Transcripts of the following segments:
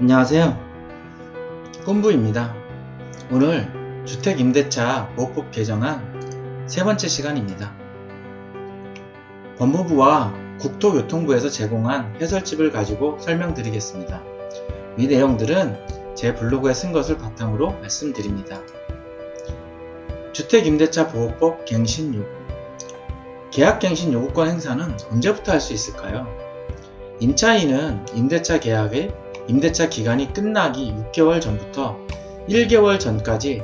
안녕하세요. 꿈부입니다. 오늘 주택임대차 보호법 개정안 세 번째 시간입니다. 법무부와 국토교통부에서 제공한 해설집을 가지고 설명드리겠습니다. 이 내용들은 제 블로그에 쓴 것을 바탕으로 말씀드립니다. 주택임대차 보호법 갱신 요구. 계약갱신 요구권 행사는 언제부터 할 수 있을까요? 임차인은 임대차 기간이 끝나기 6개월 전부터 1개월 전까지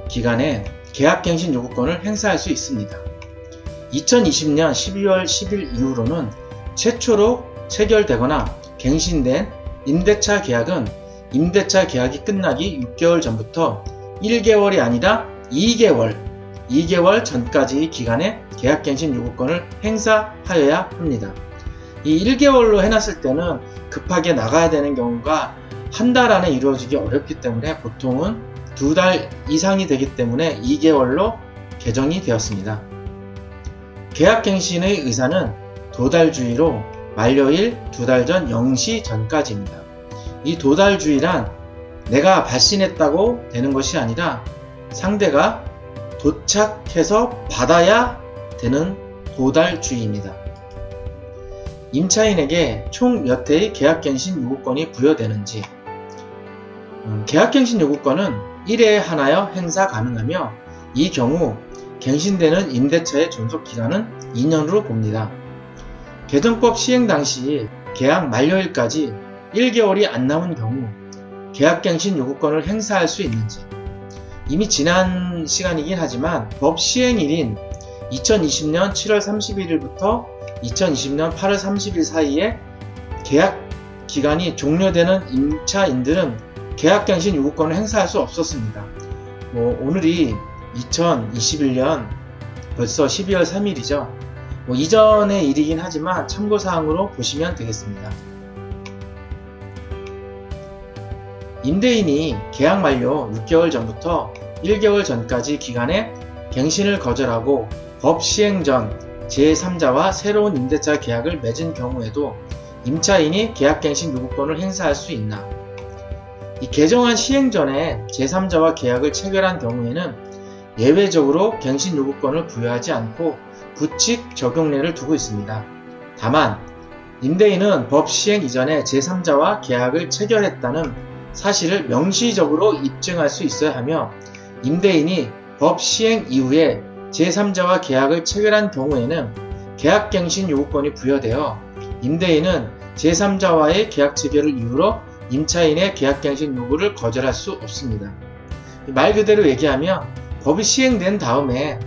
기간에 계약갱신 요구권을 행사할 수 있습니다. 2020년 12월 10일 이후로는 최초로 체결되거나 갱신된 임대차 계약은 임대차 계약이 끝나기 6개월 전부터 1개월이 아니라 2개월 전까지 기간에 계약갱신 요구권을 행사하여야 합니다. 이 1개월로 해놨을 때는 급하게 나가야 되는 경우가 한 달 안에 이루어지기 어렵기 때문에 보통은 2달 이상이 되기 때문에 2개월로 개정이 되었습니다. 계약갱신의 의사는 도달주의로 만료일 2달 전 0시 전까지입니다. 이 도달주의란 내가 발신했다고 되는 것이 아니라 상대가 도착해서 받아야 되는 도달주의입니다. 임차인에게 총 몇 회의 계약갱신 요구권이 부여되는지. 계약갱신 요구권은 1회에 하나여 행사 가능하며 이 경우 갱신되는 임대차의 존속기간은 2년으로 봅니다. 개정법 시행 당시 계약 만료일까지 1개월이 안 남은 경우 계약갱신 요구권을 행사할 수 있는지. 이미 지난 시간이긴 하지만 법 시행일인 2020년 7월 31일부터 2020년 8월 30일 사이에 계약 기간이 종료되는 임차인들은 계약갱신 요구권을 행사할 수 없었습니다. 오늘이 2021년 벌써 12월 3일이죠. 이전의 일이긴 하지만 참고사항으로 보시면 되겠습니다. 임대인이 계약 만료 6개월 전부터 1개월 전까지 기간에 갱신을 거절하고 법 시행 전 제3자와 새로운 임대차 계약을 맺은 경우에도 임차인이 계약갱신 요구권을 행사할 수 있나? 이 개정안 시행 전에 제3자와 계약을 체결한 경우에는 예외적으로 갱신 요구권을 부여하지 않고 부칙 적용례를 두고 있습니다. 다만 임대인은 법 시행 이전에 제3자와 계약을 체결했다는 사실을 명시적으로 입증할 수 있어야 하며 임대인이 법 시행 이후에 제3자와 계약을 체결한 경우에는 계약갱신 요구권이 부여되어 임대인은 제3자와의 계약 체결을 이유로 임차인의 계약갱신 요구를 거절할 수 없습니다. 말 그대로 얘기하면 법이 시행된 다음에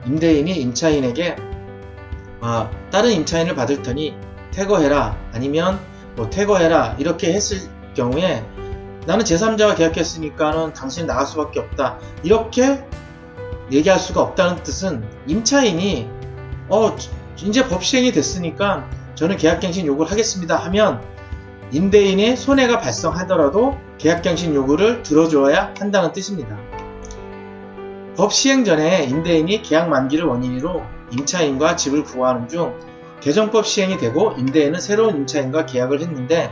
임대인이 임차인에게 다른 임차인을 받을 테니 퇴거해라 아니면 퇴거해라 이렇게 했을 경우에 나는 제3자와 계약했으니까는 당신이 나갈 수밖에 없다 이렇게 얘기할 수가 없다는 뜻은 임차인이 이제 법 시행이 됐으니까 저는 계약갱신 요구를 하겠습니다 하면 임대인의 손해가 발생하더라도 계약갱신 요구를 들어줘야 한다는 뜻입니다. 법 시행 전에 임대인이 계약 만기를 원인으로 임차인과 집을 구하는 중 개정법 시행이 되고 임대인은 새로운 임차인과 계약을 했는데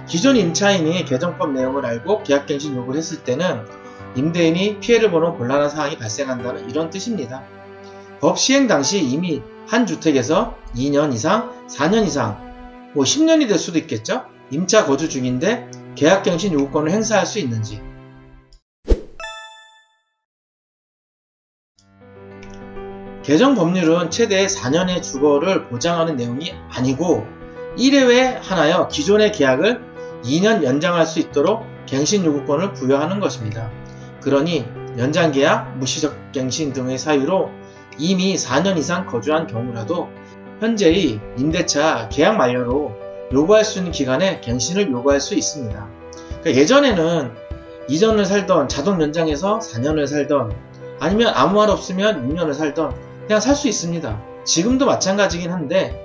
기존 임차인이 개정법 내용을 알고 계약갱신 요구를 했을 때는 임대인이 피해를 보는 곤란한 상황이 발생한다는 이런 뜻입니다. 법 시행 당시 이미 한 주택에서 2년 이상, 4년 이상, 10년이 될 수도 있겠죠? 임차 거주 중인데 계약갱신 요구권을 행사할 수 있는지. 개정 법률은 최대 4년의 주거를 보장하는 내용이 아니고 1회에 하나여 기존의 계약을 2년 연장할 수 있도록 갱신 요구권을 부여하는 것입니다. 그러니 연장계약, 무시적 갱신 등의 사유로 이미 4년 이상 거주한 경우라도 현재의 임대차 계약 만료로 요구할 수 있는 기간에 갱신을 요구할 수 있습니다. 그러니까 예전에는 2년을 살던 자동 연장해서 4년을 살던 아니면 아무 말 없으면 6년을 살던 그냥 살 수 있습니다. 지금도 마찬가지긴 한데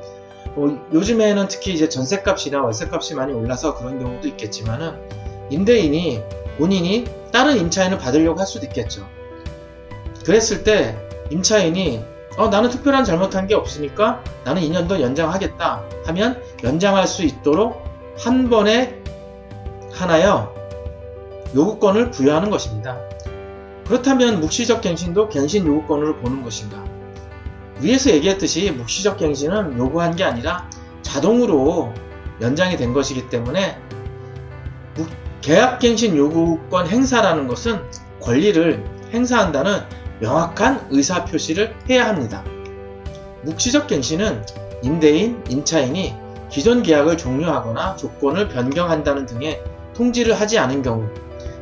요즘에는 특히 이제 전셋값이나 월세값이 많이 올라서 그런 경우도 있겠지만은 임대인이 본인이 다른 임차인을 받으려고 할 수도 있겠죠. 그랬을 때 임차인이 나는 특별한 잘못한 게 없으니까 나는 2년 더 연장하겠다 하면 연장할 수 있도록 한 번에 하나여 요구권을 부여하는 것입니다. 그렇다면 묵시적 갱신도 갱신 요구권으로 보는 것인가? 위에서 얘기했듯이 묵시적 갱신은 요구한 게 아니라 자동으로 연장이 된 것이기 때문에 계약갱신 요구권 행사라는 것은 권리를 행사한다는 명확한 의사표시를 해야 합니다. 묵시적 갱신은 임대인, 임차인이 기존 계약을 종료하거나 조건을 변경한다는 등의 통지를 하지 않은 경우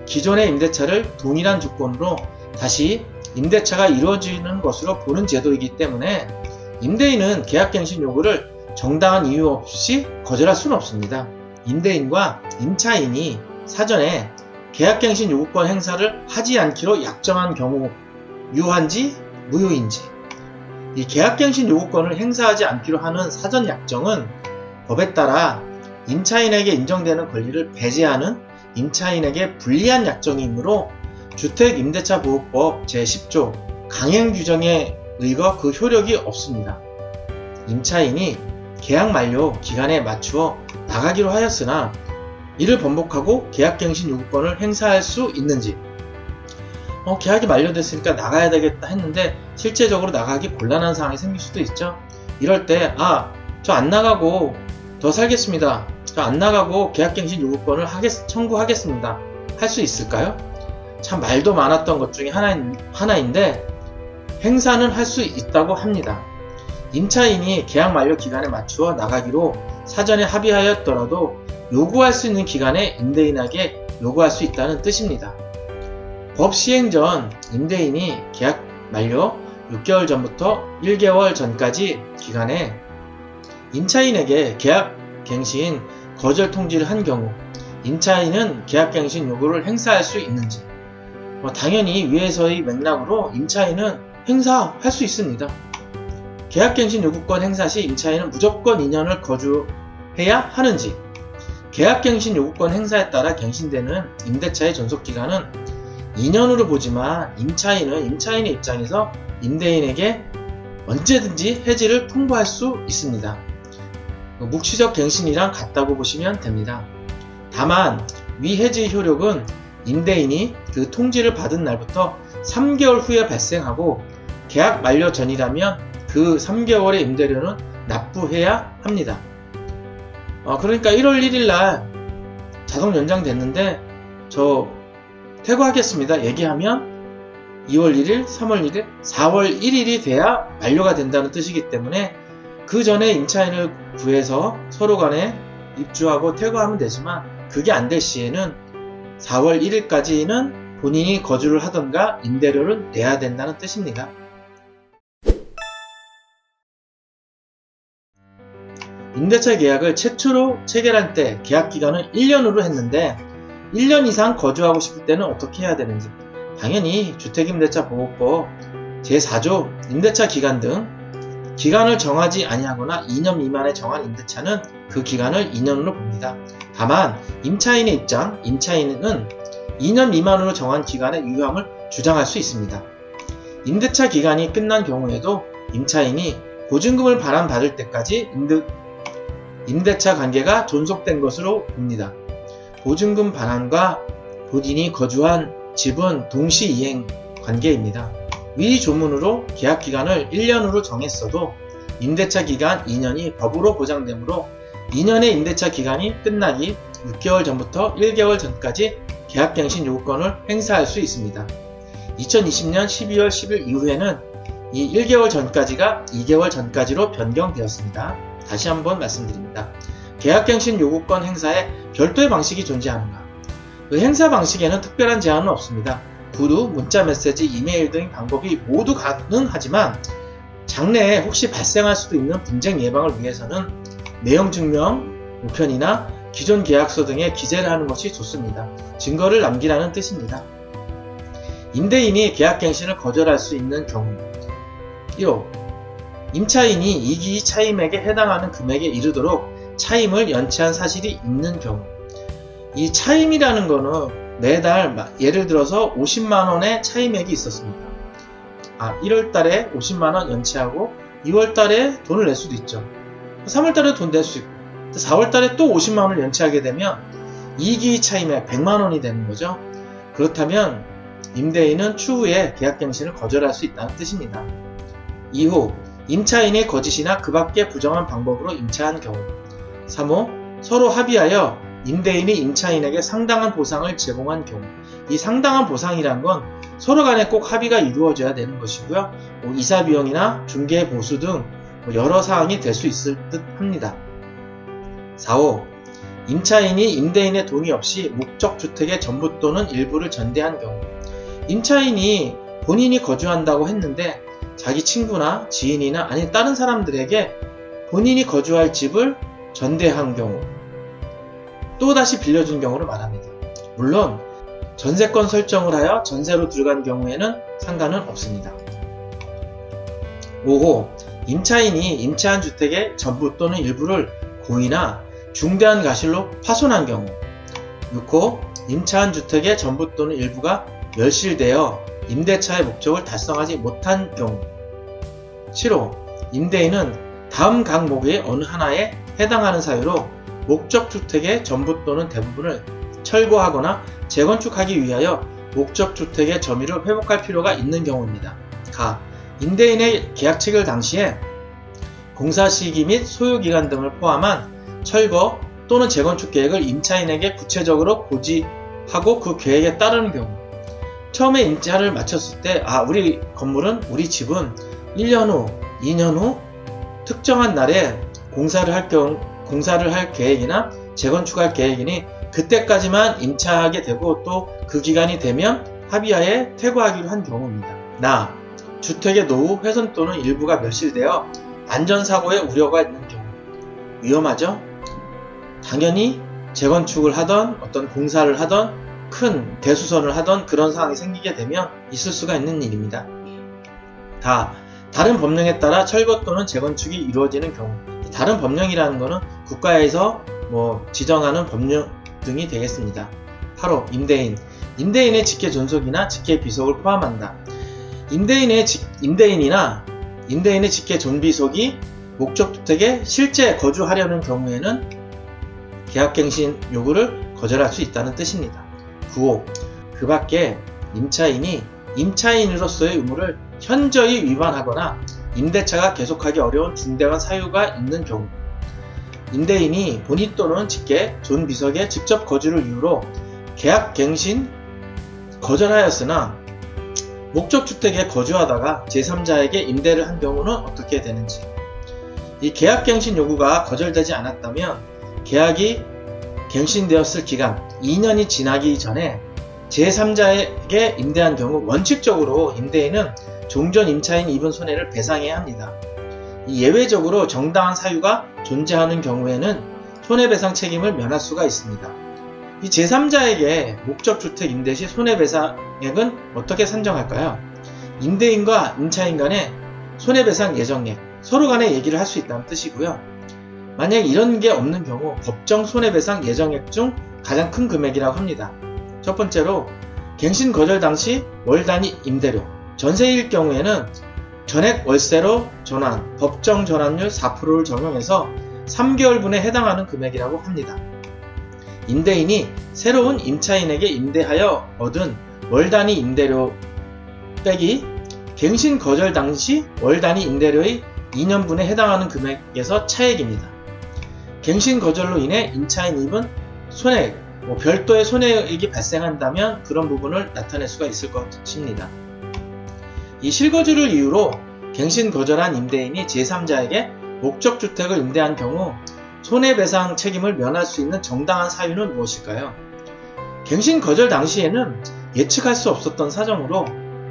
기존의 임대차를 동일한 조건으로 다시 임대차가 이루어지는 것으로 보는 제도이기 때문에 임대인은 계약갱신 요구를 정당한 이유 없이 거절할 수는 없습니다. 임대인과 임차인이 사전에 계약갱신 요구권 행사를 하지 않기로 약정한 경우 유효한지 무효인지, 이 계약갱신 요구권을 행사하지 않기로 하는 사전 약정은 법에 따라 임차인에게 인정되는 권리를 배제하는 임차인에게 불리한 약정이므로 주택임대차보호법 제10조 강행규정에 의거 그 효력이 없습니다. 임차인이 계약 만료 기간에 맞추어 나가기로 하였으나 이를 번복하고 계약갱신 요구권을 행사할 수 있는지, 계약이 만료됐으니까 나가야 되겠다 했는데 실제적으로 나가기 곤란한 상황이 생길 수도 있죠. 이럴 때 저 안 나가고 더 살겠습니다. 저 안 나가고 계약갱신 요구권을 청구하겠습니다. 할 수 있을까요? 참 말도 많았던 것 중에 하나인데 행사는 할 수 있다고 합니다. 임차인이 계약 만료 기간에 맞추어 나가기로 사전에 합의하였더라도 요구할 수 있는 기간에 임대인에게 요구할 수 있다는 뜻입니다. 법 시행 전 임대인이 계약 만료 6개월 전부터 1개월 전까지 기간에 임차인에게 계약갱신 거절 통지를 한 경우 임차인은 계약갱신 요구를 행사할 수 있는지, 당연히 위에서의 맥락으로 임차인은 행사할 수 있습니다. 계약갱신 요구권 행사 시 임차인은 무조건 2년을 거주해야 하는지, 계약갱신 요구권 행사에 따라 갱신되는 임대차의 존속기간은 2년으로 보지만 임차인은 임차인의 입장에서 임대인에게 언제든지 해지를 통보할 수 있습니다. 묵시적 갱신이랑 같다고 보시면 됩니다. 다만 위 해지의 효력은 임대인이 그 통지를 받은 날부터 3개월 후에 발생하고 계약 만료 전이라면 그 3개월의 임대료는 납부해야 합니다. 그러니까 1월 1일날 자동 연장됐는데 저 퇴거하겠습니다 얘기하면 2월 1일, 3월 1일, 4월 1일이 돼야 만료가 된다는 뜻이기 때문에 그 전에 임차인을 구해서 서로 간에 입주하고 퇴거하면 되지만 그게 안 될 시에는 4월 1일까지는 본인이 거주를 하던가 임대료를 내야 된다는 뜻입니다. 임대차 계약을 최초로 체결할 때 계약기간은 1년으로 했는데 1년 이상 거주하고 싶을 때는 어떻게 해야 되는지, 당연히 주택임대차보호법 제4조 임대차 기간 등 기간을 정하지 아니하거나 2년 미만에 정한 임대차는 그 기간을 2년으로 봅니다. 다만 임차인의 입장, 임차인은 2년 미만으로 정한 기간의 유효함을 주장할 수 있습니다. 임대차 기간이 끝난 경우에도 임차인이 보증금을 반환받을 때까지 임대차 관계가 존속된 것으로 봅니다. 보증금 반환과 본인이 거주한 집은 동시이행 관계입니다. 위 조문으로 계약기간을 1년으로 정했어도 임대차 기간 2년이 법으로 보장되므로 2년의 임대차 기간이 끝나기 6개월 전부터 1개월 전까지 계약갱신 요구권을 행사할 수 있습니다. 2020년 12월 10일 이후에는 이 1개월 전까지가 2개월 전까지로 변경되었습니다. 다시 한번 말씀드립니다. 계약갱신 요구권 행사에 별도의 방식이 존재하는가? 그 행사 방식에는 특별한 제한은 없습니다. 구두, 문자 메시지, 이메일 등 방법이 모두 가능하지만 장래에 혹시 발생할 수도 있는 분쟁 예방을 위해서는 내용 증명, 우편이나 기존 계약서 등에 기재를 하는 것이 좋습니다. 증거를 남기라는 뜻입니다. 임대인이 계약갱신을 거절할 수 있는 경우 1호 임차인이 이기 차임액에 해당하는 금액에 이르도록 차임을 연체한 사실이 있는 경우, 이 차임이라는 거는 매달 예를 들어서 50만원의 차임액이 있었습니다. 1월달에 50만원 연체하고 2월달에 돈을 낼 수도 있죠. 3월달에 돈 낼 수 있고 4월달에 또 50만원을 연체하게 되면 이기 차임액 100만원이 되는 거죠. 그렇다면 임대인은 추후에 계약갱신을 거절할 수 있다는 뜻입니다. 이후 임차인의 거짓이나 그 밖의 부정한 방법으로 임차한 경우. 3호 서로 합의하여 임대인이 임차인에게 상당한 보상을 제공한 경우. 이 상당한 보상이란 건 서로 간에 꼭 합의가 이루어져야 되는 것이고요. 이사비용이나 중개보수 등 여러 사항이 될 수 있을 듯 합니다. 4호 임차인이 임대인의 동의 없이 목적주택의 전부 또는 일부를 전대한 경우. 임차인이 본인이 거주한다고 했는데 자기 친구나 지인이나 아니 다른 사람들에게 본인이 거주할 집을 전대한 경우, 또다시 빌려준 경우를 말합니다. 물론 전세권 설정을 하여 전세로 들어간 경우에는 상관은 없습니다. 5호 임차인이 임차한 주택의 전부 또는 일부를 고의나 중대한 과실로 파손한 경우. 6호 임차한 주택의 전부 또는 일부가 멸실되어 임대차의 목적을 달성하지 못한 경우. 7호 임대인은 다음 항목의 어느 하나에 해당하는 사유로 목적주택의 전부 또는 대부분을 철거하거나 재건축하기 위하여 목적주택의 점유를 회복할 필요가 있는 경우입니다. 가. 임대인의 계약 체결 당시에 공사 시기 및 소요기간 등을 포함한 철거 또는 재건축 계획을 임차인에게 구체적으로 고지하고 그 계획에 따르는 경우. 처음에 임차를 마쳤을 때 우리 건물은 우리 집은 1년 후, 2년 후 특정한 날에 공사를 할 계획이나 재건축할 계획이니 그때까지만 임차하게 되고 또 그 기간이 되면 합의하에 퇴거하기로 한 경우입니다. 주택의 노후, 훼손 또는 일부가 멸실되어 안전사고의 우려가 있는 경우. 위험하죠? 당연히 재건축을 하던 어떤 공사를 하던 큰 대수선을 하던 그런 상황이 생기게 되면 있을 수가 있는 일입니다. 다른 법령에 따라 철거 또는 재건축이 이루어지는 경우. 다른 법령이라는 것은 국가에서 지정하는 법령 등이 되겠습니다. 8호 임대인의 직계 존속이나 직계 비속을 포함한다. 임대인이나 임대인의 직계 존비속이 목적주택에 실제 거주하려는 경우에는 계약갱신 요구를 거절할 수 있다는 뜻입니다. 9호 그 밖에 임차인이 임차인으로서의 의무를 현저히 위반하거나 임대차가 계속하기 어려운 중대한 사유가 있는 경우. 임대인이 본인 또는 직계 존비속의 직접 거주를 이유로 계약갱신 거절하였으나 목적주택에 거주하다가 제3자에게 임대를 한 경우는 어떻게 되는지. 이 계약갱신 요구가 거절되지 않았다면 계약이 갱신되었을 기간 2년이 지나기 전에 제3자에게 임대한 경우 원칙적으로 임대인은 종전 임차인이 입은 손해를 배상해야 합니다. 예외적으로 정당한 사유가 존재하는 경우에는 손해배상 책임을 면할 수가 있습니다. 이 제3자에게 목적주택 임대 시 손해배상액은 어떻게 산정할까요? 임대인과 임차인 간의 손해배상 예정액, 서로 간에 얘기를 할 수 있다는 뜻이고요. 만약 이런 게 없는 경우 법정 손해배상 예정액 중 가장 큰 금액이라고 합니다. 첫 번째로 갱신 거절 당시 월 단위 임대료, 전세일 경우에는 전액 월세로 전환, 법정 전환율 4%를 적용해서 3개월분에 해당하는 금액이라고 합니다. 임대인이 새로운 임차인에게 임대하여 얻은 월 단위 임대료 빼기 갱신 거절 당시 월 단위 임대료의 2년분에 해당하는 금액에서 차액입니다. 갱신 거절로 인해 임차인이 입은 손해액, 별도의 손해액이 발생한다면 그런 부분을 나타낼 수가 있을 것입니다. 이 실거주를 이유로 갱신 거절한 임대인이 제3자에게 목적주택을 임대한 경우 손해배상 책임을 면할 수 있는 정당한 사유는 무엇일까요? 갱신 거절 당시에는 예측할 수 없었던 사정으로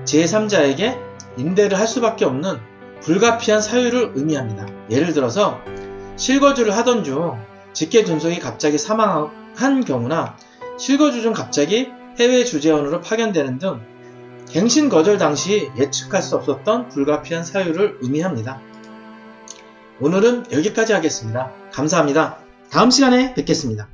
제3자에게 임대를 할 수밖에 없는 불가피한 사유를 의미합니다. 예를 들어서 실거주를 하던 중 직계 존속이 갑자기 사망한 경우나 실거주 중 갑자기 해외 주재원으로 파견되는 등 갱신 거절 당시 예측할 수 없었던 불가피한 사유를 의미합니다. 오늘은 여기까지 하겠습니다. 감사합니다. 다음 시간에 뵙겠습니다.